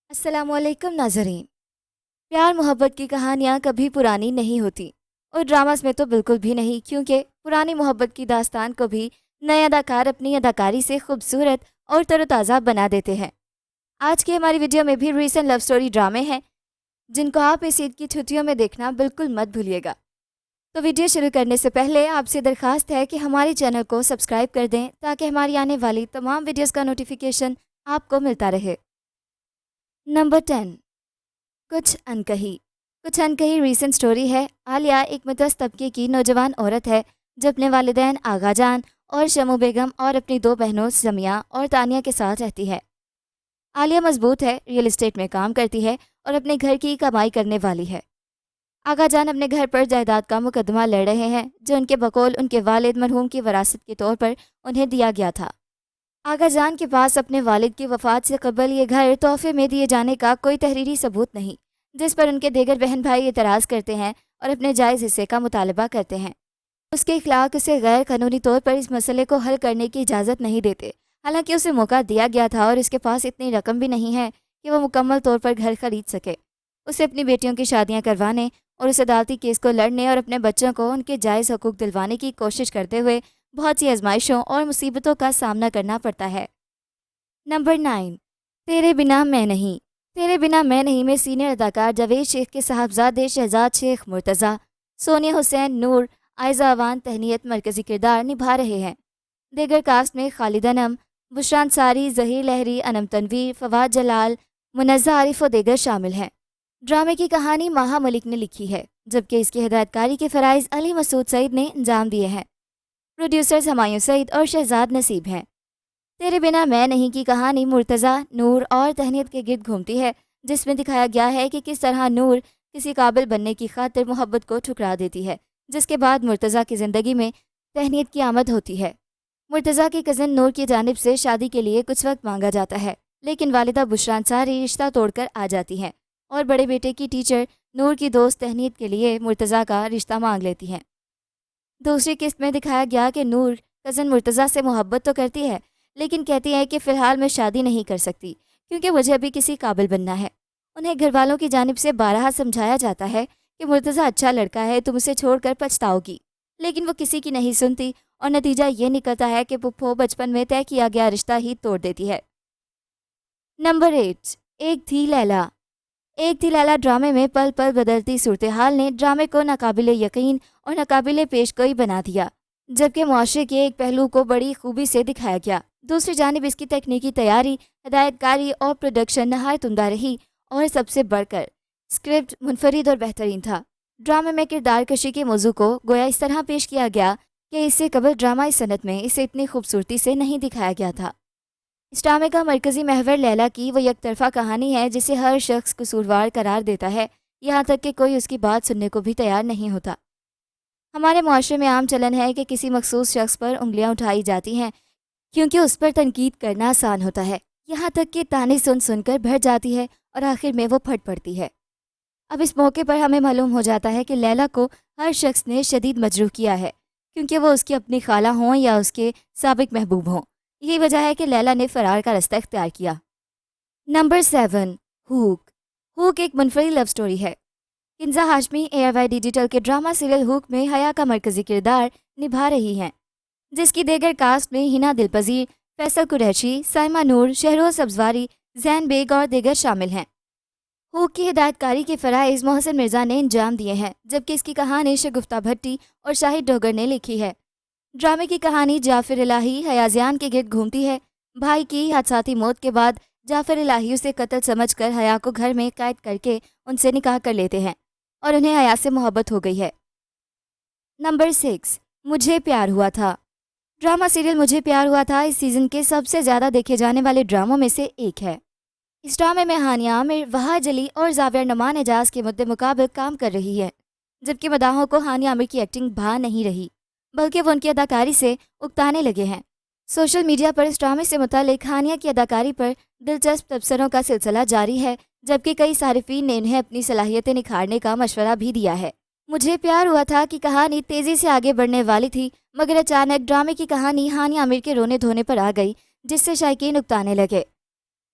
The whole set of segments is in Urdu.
السلام علیکم ناظرین۔ پیار محبت کی کہانیاں کبھی پرانی نہیں ہوتی اور ڈراماز میں تو بالکل بھی نہیں، کیونکہ پرانی محبت کی داستان کو بھی نئے اداکار اپنی اداکاری سے خوبصورت اور تر و تازہ بنا دیتے ہیں۔ آج کی ہماری ویڈیو میں بھی ریسنٹ لو سٹوری ڈرامے ہیں جن کو آپ اس عید کی چھٹیوں میں دیکھنا بالکل مت بھولیے گا۔ تو ویڈیو شروع کرنے سے پہلے آپ سے درخواست ہے کہ ہمارے چینل کو سبسکرائب کر دیں تاکہ ہماری آنے والی تمام ویڈیوز کا نوٹیفیکیشن آپ کو ملتا رہے۔ نمبر 10، کچھ انکہی ریسنٹ سٹوری ہے۔ عالیہ ایک متوسط طبقے کی نوجوان عورت ہے جو اپنے والدین آغا جان اور شمو بیگم اور اپنی دو بہنوں سمیہ اور تانیہ کے ساتھ رہتی ہے۔ عالیہ مضبوط ہے، ریئل اسٹیٹ میں کام کرتی ہے اور اپنے گھر کی کمائی کرنے والی ہے۔ آغا جان اپنے گھر پر جائیداد کا مقدمہ لڑ رہے ہیں جو ان کے بقول ان کے والد مرحوم کی وراثت کے طور پر انہیں دیا گیا تھا۔ آغا جان کے پاس اپنے والد کی وفات سے قبل یہ گھر تحفے میں دیے جانے کا کوئی تحریری ثبوت نہیں، جس پر ان کے دیگر بہن بھائی اعتراض کرتے ہیں اور اپنے جائز حصے کا مطالبہ کرتے ہیں۔ اس کے اخلاق اسے غیر قانونی طور پر اس مسئلے کو حل کرنے کی اجازت نہیں دیتے، حالانکہ اسے موقع دیا گیا تھا اور اس کے پاس اتنی رقم بھی نہیں ہے کہ وہ مکمل طور پر گھر خرید سکے۔ اسے اپنی بیٹیوں کی شادیاں کروانے اور اس عدالتی کیس کو لڑنے اور اپنے بچوں کو ان کے جائز حقوق دلوانے کی کوشش کرتے ہوئے بہت سی آزمائشوں اور مصیبتوں کا سامنا کرنا پڑتا ہے۔ نمبر 9، تیرے بنا میں نہیں۔ تیرے بنا میں نہیں میں سینئر اداکار جاوید شیخ کے صاحبزادے شہزاد شیخ مرتضیٰ، سونیا حسین، نور، عائزہ اوان تہنیت مرکزی کردار نبھا رہے ہیں۔ دیگر کاسٹ میں خالد انم، بشرا انصاری، ظہیر لہری، انم تنویر، فواد جلال، منزہ عارف و دیگر شامل ہیں۔ ڈرامے کی کہانی ماہا ملک نے لکھی ہے جبکہ اس کی ہدایت کاری کے فرائض علی مسعود سعید نے انجام دیے ہیں۔ پروڈیوسرز ہمایوں سعید اور شہزاد نصیب ہیں۔ تیرے بنا میں نہیں کی کہانی مرتضیٰ، نور اور تہنیت کے گرد گھومتی ہے، جس میں دکھایا گیا ہے کہ کس طرح نور کسی قابل بننے کی خاطر محبت کو ٹھکرا دیتی ہے، جس کے بعد مرتضیٰ کی زندگی میں تہنیت کی آمد ہوتی ہے۔ مرتضیٰ کی کزن نور کی جانب سے شادی کے لیے کچھ وقت مانگا جاتا ہے، لیکن والدہ بشرا انصاری رشتہ توڑ کر آ جاتی ہیں اور بڑے بیٹے کی ٹیچر نور کی دوست تہنیت کے لیے مرتضیٰ کا رشتہ مانگ لیتی ہیں۔ دوسری قسط میں دکھایا گیا کہ نور کزن مرتضیٰ سے محبت تو کرتی ہے، لیکن کہتی ہے کہ فی الحال میں شادی نہیں کر سکتی کیونکہ مجھے ابھی کسی قابل بننا ہے۔ انہیں گھر والوں کی جانب سے بارہا سمجھایا جاتا ہے کہ مرتضیٰ اچھا لڑکا ہے، تم اسے چھوڑ کر پچھتاؤ گی، لیکن وہ کسی کی نہیں سنتی اور نتیجہ یہ نکلتا ہے کہ پپھو بچپن میں طے کیا گیا رشتہ ہی توڑ دیتی ہے۔ نمبر 8، ایک تھی لیلا۔ ایک تھی لیلا ڈرامے میں پل پل بدلتی صورتحال نے ڈرامے کو ناقابل یقین اور ناقابل پیش گوئی بنا دیا، جبکہ معاشرے کے ایک پہلو کو بڑی خوبی سے دکھایا گیا۔ دوسری جانب اس کی تکنیکی تیاری، ہدایت کاری اور پروڈکشن نہایت عمدہ رہی، اور سب سے بڑھ کر اسکرپٹ منفرد اور بہترین تھا۔ ڈرامے میں کردار کشی کے موضوع کو گویا اس طرح پیش کیا گیا کہ اس سے قبل ڈرامائی صنعت میں اسے اتنی خوبصورتی سے نہیں دکھایا گیا تھا۔ اس ڈرامے کا مرکزی محور لیلا کی وہ یک طرفہ کہانی ہے جسے ہر شخص قصوروار قرار دیتا ہے، یہاں تک کہ کوئی اس کی بات سننے کو بھی تیار نہیں ہوتا۔ ہمارے معاشرے میں عام چلن ہے کہ کسی مخصوص شخص پر انگلیاں اٹھائی جاتی ہیں کیونکہ اس پر تنقید کرنا آسان ہوتا ہے، یہاں تک کہ طعنے سن سن کر بھر جاتی ہے اور آخر میں وہ پھٹ پڑتی ہے۔ اب اس موقع پر ہمیں معلوم ہو جاتا ہے کہ لیلا کو ہر شخص نے شدید مجروح کیا ہے، کیونکہ وہ اس کی اپنی خالہ ہوں یا اس کے سابق محبوب ہوں۔ یہی وجہ ہے کہ لیلا نے فرار کا رستہ اختیار کیا۔ نمبر 7، ہوک۔ ہوک ایک منفرد لو سٹوری ہے۔ کنزا ہاشمی ARY ڈیجیٹل کے ڈرامہ سیریل ہوک میں حیا کا مرکزی کردار نبھا رہی ہیں، جس کی دیگر کاسٹ میں ہنا دلپذیر، فیصل قریشی، سائمہ نور، شہروز سبزواری، زین بیگ اور دیگر شامل ہیں۔ ہوک کی ہدایت کاری کے فرائض محسن مرزا نے انجام دیے ہیں، جبکہ اس کی کہانی شگفتہ بھٹی اور شاہد ڈوگر نے لکھی ہے۔ ڈرامے کی کہانی جعفر الہی حیازیان کے گرد گھومتی ہے۔ بھائی کی حادثاتی موت کے بعد جعفر الہی اسے قتل سمجھ کر حیا کو گھر میں قید کر کے ان سے نکاح کر لیتے ہیں اور انہیں حیا سے محبت ہو گئی ہے۔ نمبر 6، مجھے پیار ہوا تھا۔ ڈرامہ سیریل مجھے پیار ہوا تھا اس سیزن کے سب سے زیادہ دیکھے جانے والے ڈراموں میں سے ایک ہے۔ اس ڈرامے میں ہانیہ عامر، وہاج علی اور زاویہ نعمان اعجاز کے مد مقابل کام کر رہی ہے، جبکہ مداحوں کو ہانیہ عامر کی ایکٹنگ بھا نہیں رہی، بلکہ وہ ان کی اداکاری سے اکتانے لگے ہیں۔ سوشل میڈیا پر اس ڈرامے سے متعلق ہانیہ کی اداکاری پر دلچسپ تبصروں کا سلسلہ جاری ہے، جبکہ کئی صارفین نے انہیں اپنی صلاحیتیں نکھارنے کا مشورہ بھی دیا ہے۔ مجھے پیار ہوا تھا کہ کہانی تیزی سے آگے بڑھنے والی تھی، مگر اچانک ڈرامے کی کہانی ہانیہ عامر کے رونے دھونے پر آ گئی، جس سے شائقین اکتانے لگے۔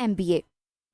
MBA।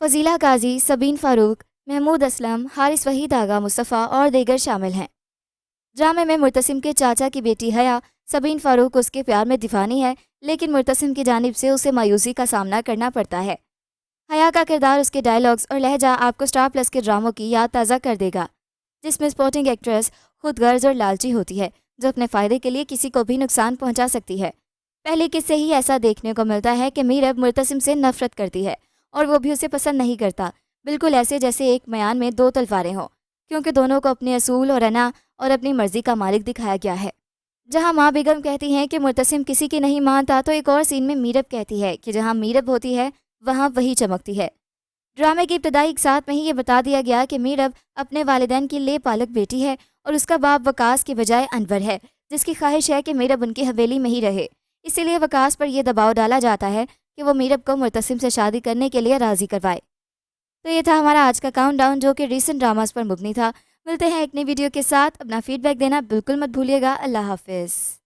فضیلہ قاضی، سبین فاروق، محمود اسلم، حارث وحید آغا مصطفیٰ اور دیگر شامل ہیں۔ ڈرامے میں مرتسم کے چاچا کی بیٹی حیا، سبین فاروق اس کے پیار میں دیوانی ہے، لیکن مرتسم کی جانب سے اسے مایوسی کا سامنا کرنا پڑتا ہے۔ حیا کا کردار، اس کے ڈائیلاگز اور لہجہ آپ کو اسٹار پلس کے ڈراموں کی یاد تازہ کر دے گا، جس میں سپورٹنگ ایکٹریس خود غرض اور لالچی ہوتی ہے، جو اپنے فائدے کے لیے کسی کو بھی نقصان پہنچا سکتی ہے۔ پہلے قصے ہی ایسا دیکھنے کو ملتا ہے کہ میرب مرتسم سے نفرت کرتی ہے اور وہ بھی اسے پسند نہیں کرتا، بالکل ایسے جیسے ایک میان میں دو تلواریں ہوں، کیونکہ دونوں کو اپنے اصول اور انا اور اپنی مرضی کا مالک دکھایا گیا ہے۔ جہاں ماں بیگم کہتی ہیں کہ مرتسم کسی کی نہیں مانتا، تو ایک اور سین میں میرب کہتی ہے کہ جہاں میرب ہوتی ہے وہاں وہی چمکتی ہے۔ ڈرامے کی ابتدائی اقساط میں ہی یہ بتا دیا گیا کہ میرب اپنے والدین کی لے پالک بیٹی ہے اور اس کا باپ وقاص کی بجائے انور ہے، جس کی خواہش ہے کہ میرب ان کی حویلی میں ہی رہے۔ اسی لیے وقاص پر یہ دباؤ ڈالا جاتا ہے کہ وہ میرب کو مرتسم سے شادی کرنے کے لیے راضی کروائے۔ تو یہ تھا ہمارا آج کا کاؤنٹ ڈاؤن، جو کہ ریسنٹ ڈراماز پر مبنی تھا۔ ملتے ہیں ایک نئی ویڈیو کے ساتھ، اپنا فیڈ بیک دینا بالکل مت بھولیے گا۔ اللہ حافظ۔